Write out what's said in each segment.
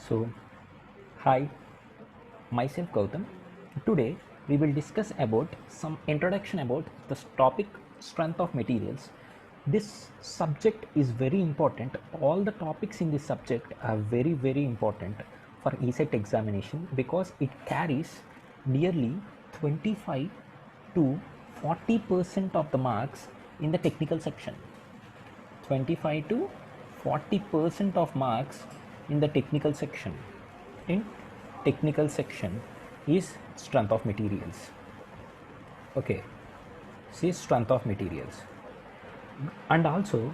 So, hi, myself Gautam. Today we will discuss about some introduction about the topic strength of materials. This subject is very important. All the topics in this subject are very important for ESET examination because it carries nearly 25 to 40% of the marks in the technical section. 25 to 40% of marks in the technical section. In technical section is strength of materials. Okay, see strength of materials. And also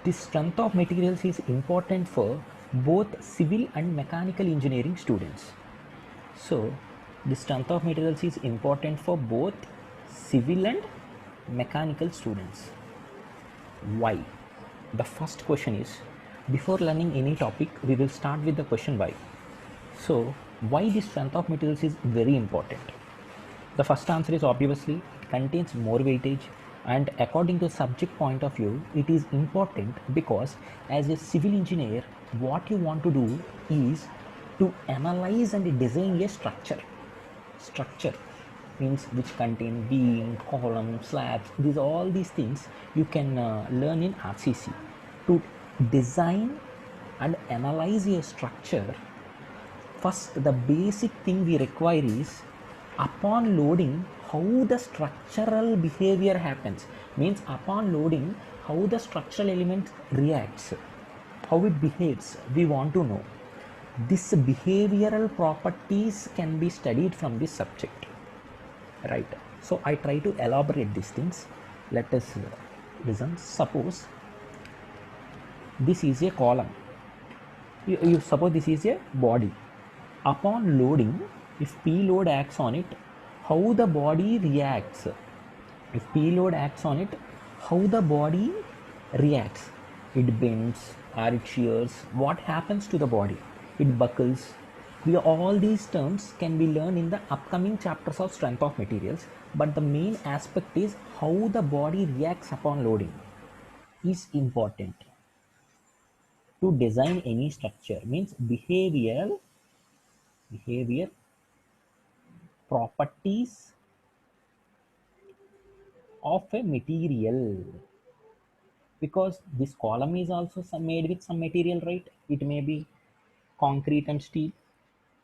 this strength of materials is important for both civil and mechanical engineering students. So the strength of materials is important for both civil and mechanical students. Why? The first question is, before learning any topic, we will start with the question why. So, why the strength of materials is very important? The first answer is obviously it contains more weightage, and according to subject point of view, it is important because as a civil engineer, what you want to do is to analyze and design a structure means which contain beam, column, slabs. These things you can learn in RCC. To design and analyze a structure, first the basic thing we require is, upon loading, how the structural behavior happens. Means upon loading, how the structural element reacts, how it behaves, we want to know. This behavioral properties can be studied from this subject, right? So I try to elaborate these things. Let us listen. Suppose this is a column. You suppose this is a body. Upon loading, if P load acts on it, how the body reacts? If P load acts on it, how the body reacts? It bends or it shears. What happens to the body? It buckles. All these terms can be learned in the upcoming chapters of strength of materials, but the main aspect is how the body reacts upon loading is important. To design any structure means behavior properties of a material, because this column is also made with some material, right? It may be concrete and steel.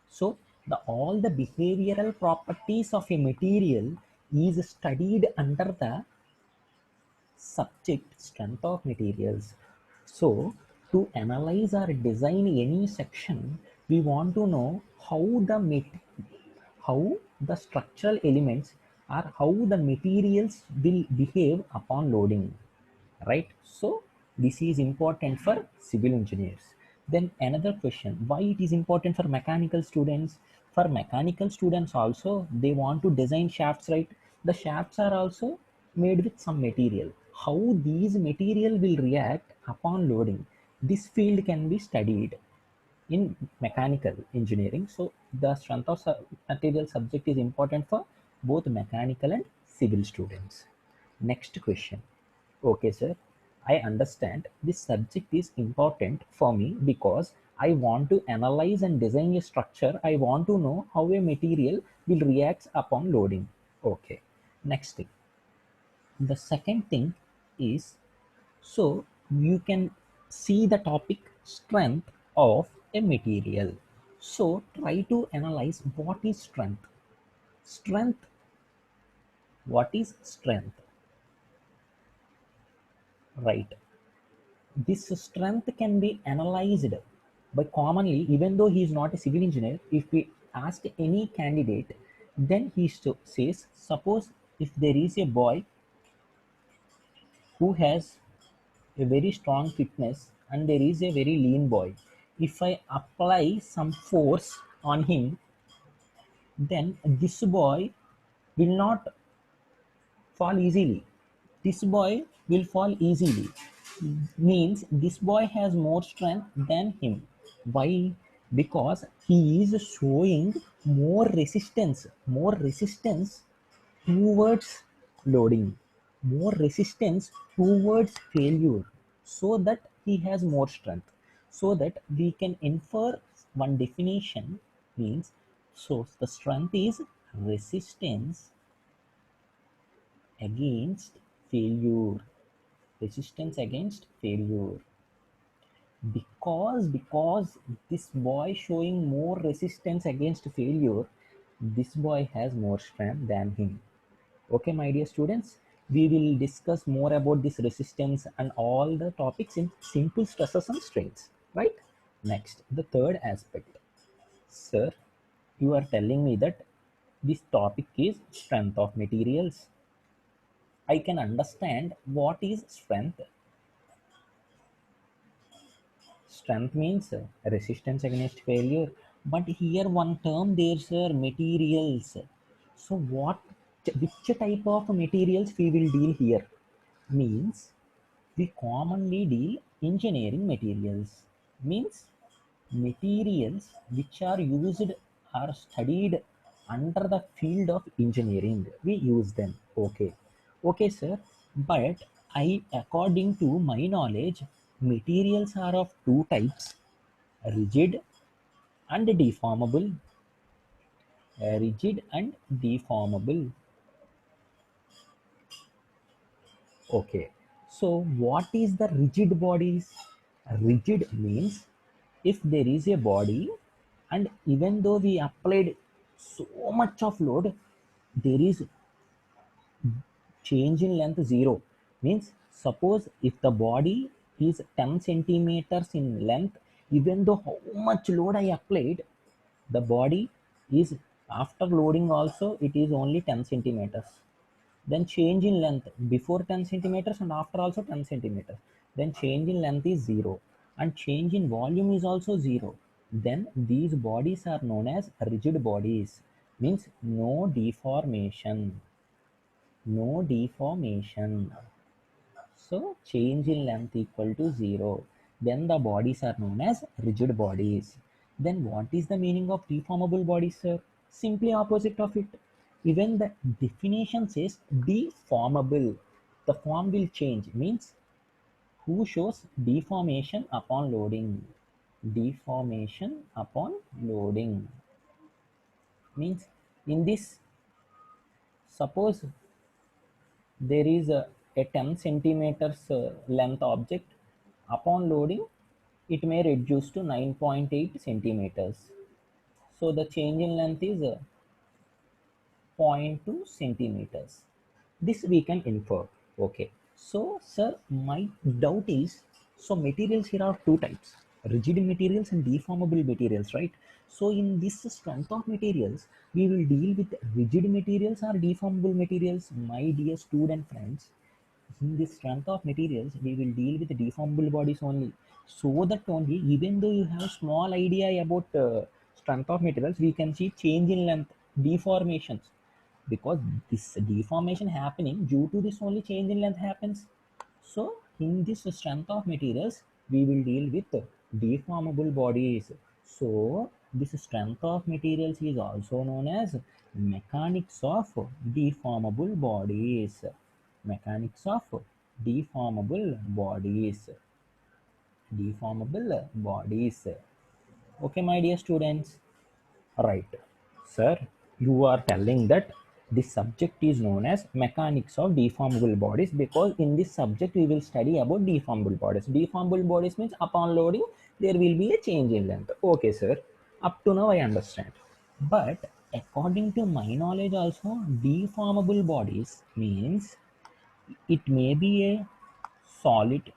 So the all the behavioral properties of a material is studied under the subject strength of materials. So to analyze or design any section, we want to know how the structural elements or how the materials will behave upon loading, right? So this is important for civil engineers. Then another question, why it is important for mechanical students? For mechanical students also, they want to design shafts, right? The shafts are also made with some material. How these material will react upon loading, this field can be studied in mechanical engineering. So the strength of material subject is important for both mechanical and civil students. Next question. Okay, sir, I understand this subject is important for me because I want to analyze and design a structure. I want to know how a material will react upon loading. Okay. Next thing. The second thing is, so you can see the topic strength of a material. So try to analyze what is strength. Strength, what is strength? Right. This strength can be analyzed by commonly, even though he is not a civil engineer, if we ask any candidate, then he says, suppose if there is a boy who has a very strong fitness and there is a very lean boy, if I apply some force on him, then this boy will not fall easily. This boy will fall easily. Means this boy has more strength than him. Why? Because he is showing more resistance towards loading, more resistance towards failure, so that he has more strength. So that we can infer one definition means, so the strength is resistance against failure. Resistance against failure. Because this boy showing more resistance against failure, this boy has more strength than him. Okay, my dear students, we will discuss more about this resistance and all the topics in simple stresses and strains, right? Next, the third aspect. Sir, you are telling me that this topic is strength of materials. I can understand what is strength. Strength means resistance against failure. But here one term there's materials. So which type of materials we will deal here? Means we commonly deal engineering materials. Means materials which are used are studied under the field of engineering. We use them. Okay. Okay, sir. But according to my knowledge, materials are of two types: rigid and deformable. Rigid and deformable. Okay. So what is the rigid bodies? Rigid means if there is a body and even though we applied so much of load, there is change in length zero. Means suppose if the body is 10 centimeters in length, even though how much load I applied, the body is, after loading also, it is only 10 centimeters. Then change in length before 10 centimeters and after also 10 centimeters, then change in length is zero and change in volume is also zero. Then these bodies are known as rigid bodies. Means no deformation. No deformation. So change in length equal to zero. Then the bodies are known as rigid bodies. Then what is the meaning of deformable bodies, sir? Simply opposite of it. Even the definition says deformable. The form will change. Means who shows deformation upon loading. Deformation upon loading. Means in this, suppose there is a 10 centimeters length object. Upon loading, it may reduce to 9.8 centimeters. So the change in length is zero point 0.2 centimeters. This we can infer. Okay. So, sir, my doubt is, so materials here are two types: rigid materials and deformable materials, right? So, in this strength of materials, we will deal with rigid materials or deformable materials, my dear student friends. In this strength of materials, we will deal with deformable bodies only. So that only, even though you have small idea about strength of materials, we can see change in length, deformations, because this deformation happening due to this only change in length happens. So in this strength of materials, we will deal with deformable bodies. So this strength of materials is also known as mechanics of deformable bodies. Mechanics of deformable bodies. Deformable bodies. Okay, my dear students. Right. Sir, you are telling that this subject is known as mechanics of deformable bodies because in this subject we will study about deformable bodies. Deformable bodies means upon loading there will be a change in length. Okay, sir. Up to now I understand. But according to my knowledge also, deformable bodies means it may be a solid.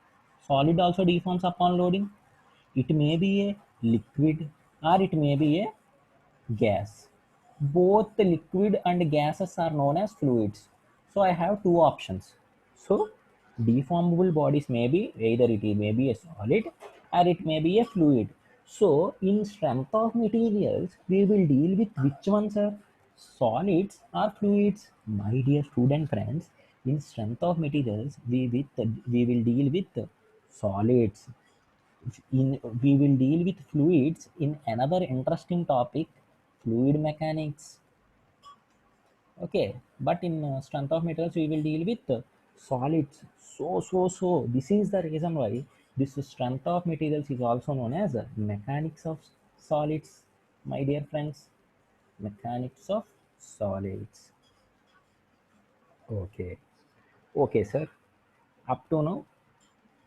Solid also deforms upon loading. It may be a liquid or it may be a gas. Both the liquid and gases are known as fluids. So I have two options. So deformable bodies may be either it may be a solid or it may be a fluid. So in strength of materials, we will deal with which ones are solids or fluids. My dear student friends, in strength of materials, we will deal with solids. We will deal with fluids in another interesting topic, fluid mechanics. Okay, but in strength of materials we will deal with solids. So this is the reason why this strength of materials is also known as mechanics of solids, my dear friends. Mechanics of solids. Okay. Okay, sir. Up to now,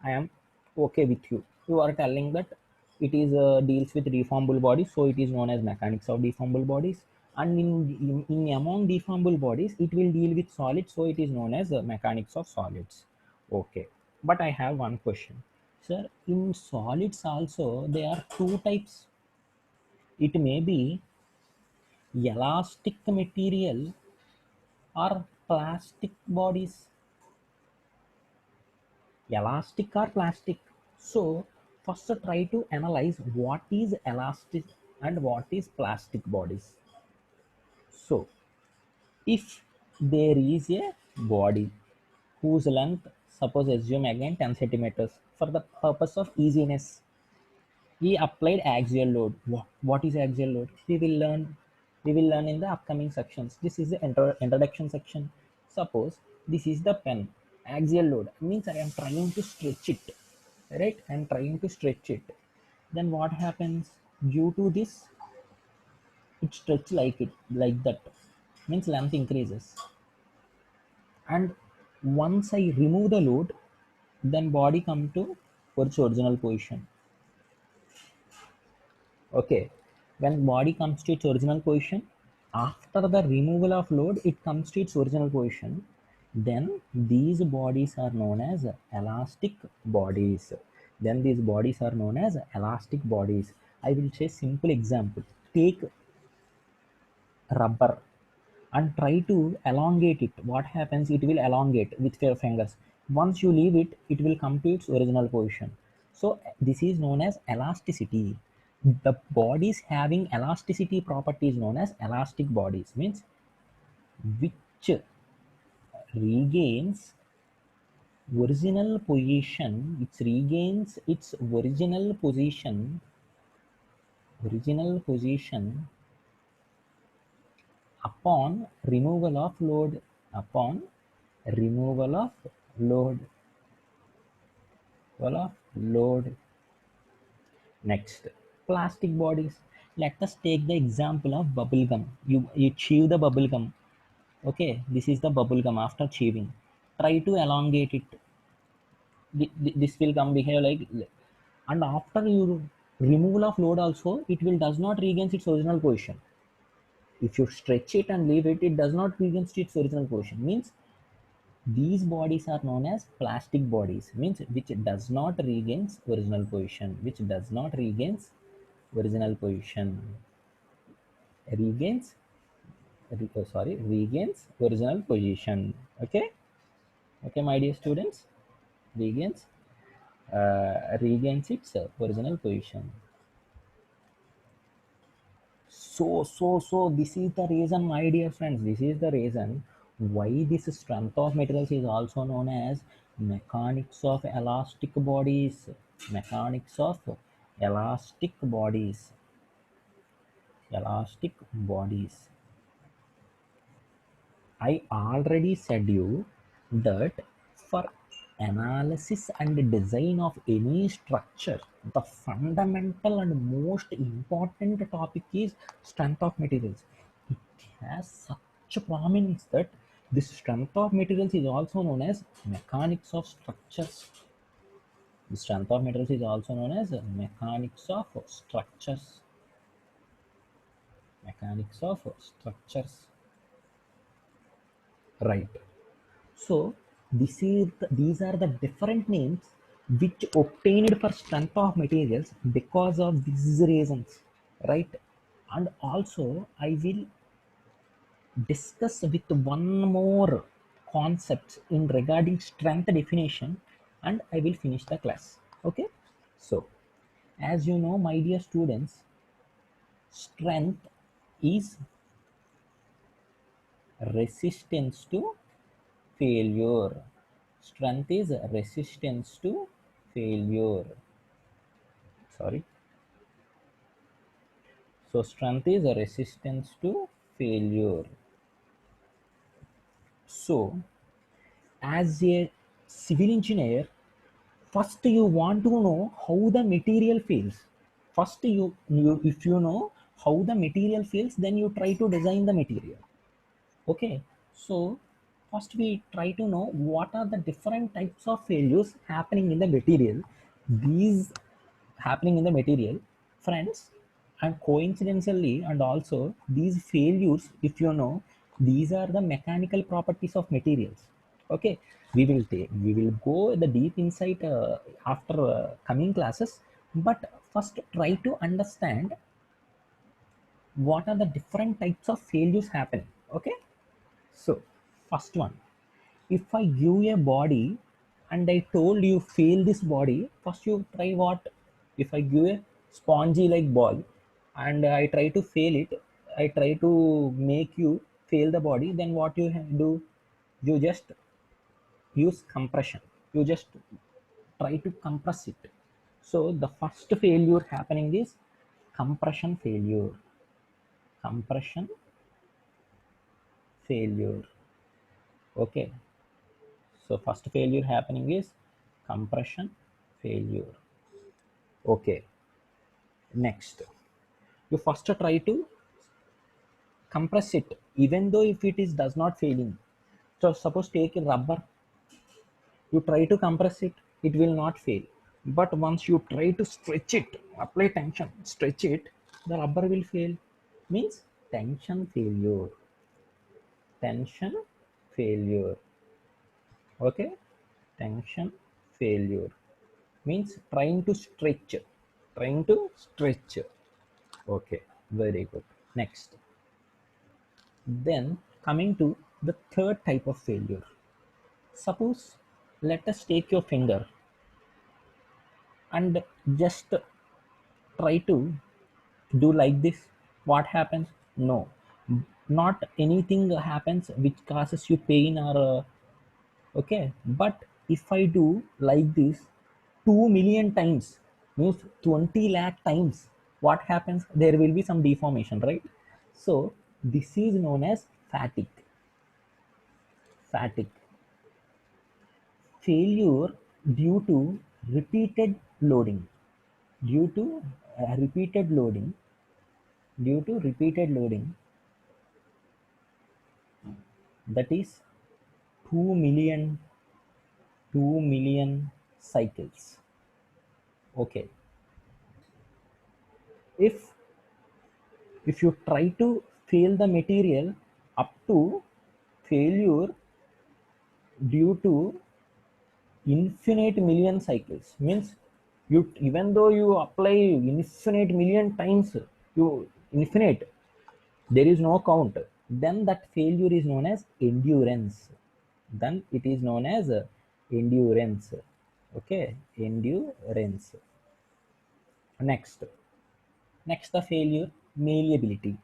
I am okay with you. You are telling that it is deals with deformable bodies, so it is known as mechanics of deformable bodies. And in among deformable bodies, it will deal with solids, so it is known as mechanics of solids. Okay, but I have one question, sir. In solids also there are two types. It may be elastic material or plastic bodies. Elastic or plastic. So first try to analyze what is elastic and what is plastic bodies. So if there is a body whose length, suppose assume again 10 centimeters, for the purpose of easiness he applied axial load. What is axial load? We will learn in the upcoming sections. This is the introduction section. Suppose this is the pen. Axial load means I am trying to stretch it, right? I am trying to stretch it. Then what happens? Due to this, it stretch like that. Means length increases. And once I remove the load, then body come to its original position. Okay, when body comes to its original position, after the removal of load, it comes to its original position. Then these bodies are known as elastic bodies. Then these bodies are known as elastic bodies. I will say simple example. Take rubber and try to elongate it. What happens? It will elongate with your fingers. Once you leave it, it will come to its original position. So this is known as elasticity. The bodies having elasticity property is known as elastic bodies, means which regains original position, which regains its original position upon removal of load, upon removal of load, load. Next, plastic bodies. Let us take the example of bubble gum. You chew the bubble gum. Okay, this is the bubble gum. After chewing, try to elongate it. This will come behave like, and after you removal of load also, it will does not regain its original position. If you stretch it and leave it, it does not regain its original position. Means these bodies are known as plastic bodies, means which does not regains original position, which does not regains original position, regains regains original position. Okay, okay, my dear students, regains regains its original position. So this is the reason, my dear friends, this is the reason why this strength of materials is also known as mechanics of elastic bodies. Mechanics of elastic bodies. Elastic bodies. I already said you that for analysis and design of any structure, the fundamental and most important topic is strength of materials. It has such a prominence that this strength of materials is also known as mechanics of structures. The strength of materials is also known as mechanics of structures. Mechanics of structures. Right. So these are the different names which obtained for strength of materials because of these reasons, right? And also I will discuss with one more concept in regarding strength definition, and I will finish the class. Okay. So as you know, my dear students, strength is resistance to failure. Strength is resistance to failure. Sorry. So strength is a resistance to failure. So as a civil engineer, first you want to know how the material fails. First you if you know how the material feels, then you try to design the material. Okay, so first we try to know what are the different types of failures happening in the material. These happening in the material, friends, and coincidentally, and also these failures, if you know, these are the mechanical properties of materials. Okay, we will go the deep insight after coming classes, but first try to understand what are the different types of failures happening. Okay, so first one, if I give a body and I told you fail this body, first you try what? If I give a spongy like ball and I try to fail it, I try to make you fail the body, then what you do? You just use compression. You just try to compress it. So the first failure happening is compression failure. Compression failure. Okay, so first failure happening is compression failure. Okay, next, you first try to compress it, even though if it is does not failing. So suppose take a rubber, you try to compress it, it will not fail. But once you try to stretch it, apply tension, stretch it, the rubber will fail. Means tension failure. Tension failure. Okay, tension failure means trying to stretch. Okay, very good. Next, then coming to the third type of failure. Suppose let us take your finger and just try to do like this. What happens? No, not anything happens which causes you pain or okay, but if I do like this 2 million times, means 20 lakh times, what happens? There will be some deformation, right? So this is known as fatigue. Fatigue failure due to repeated loading. Due to repeated loading. Due to repeated loading, that is 2 million, 2 million cycles. Okay, if you try to fail the material up to failure due to infinite million cycles, means you, even though you apply infinite million times, you infinite, there is no count, then that failure is known as endurance. Then it is known as endurance. Okay, endurance. Next, the failure, malleability.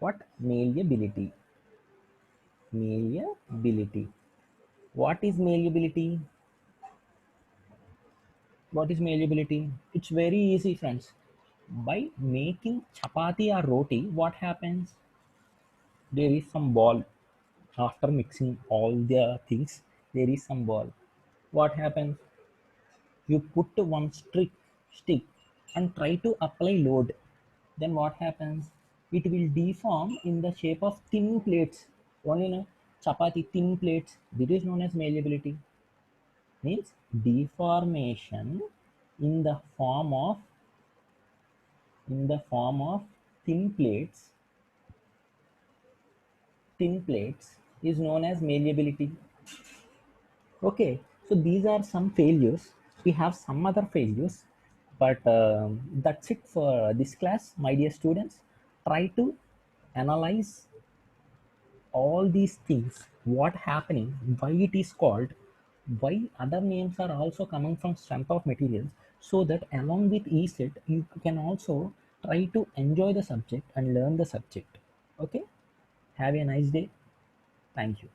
What? Malleability. Malleability. What is malleability? What is malleability? It's very easy, friends. By making chapati or roti, what happens? There is some ball. After mixing all the things, there is some ball. What happens? You put one stick and try to apply load. Then what happens? It will deform in the shape of thin plates. Only know chapati thin plates. This is known as malleability. Means deformation in the form of thin plates. Thin plates is known as malleability. Okay, so these are some failures. We have some other failures, but that's it for this class, my dear students. Try to analyze all these things, what happening, why it is called, why other names are also coming from strength of materials, so that along with ESET you can also try to enjoy the subject and learn the subject. Okay, have a nice day. Thank you.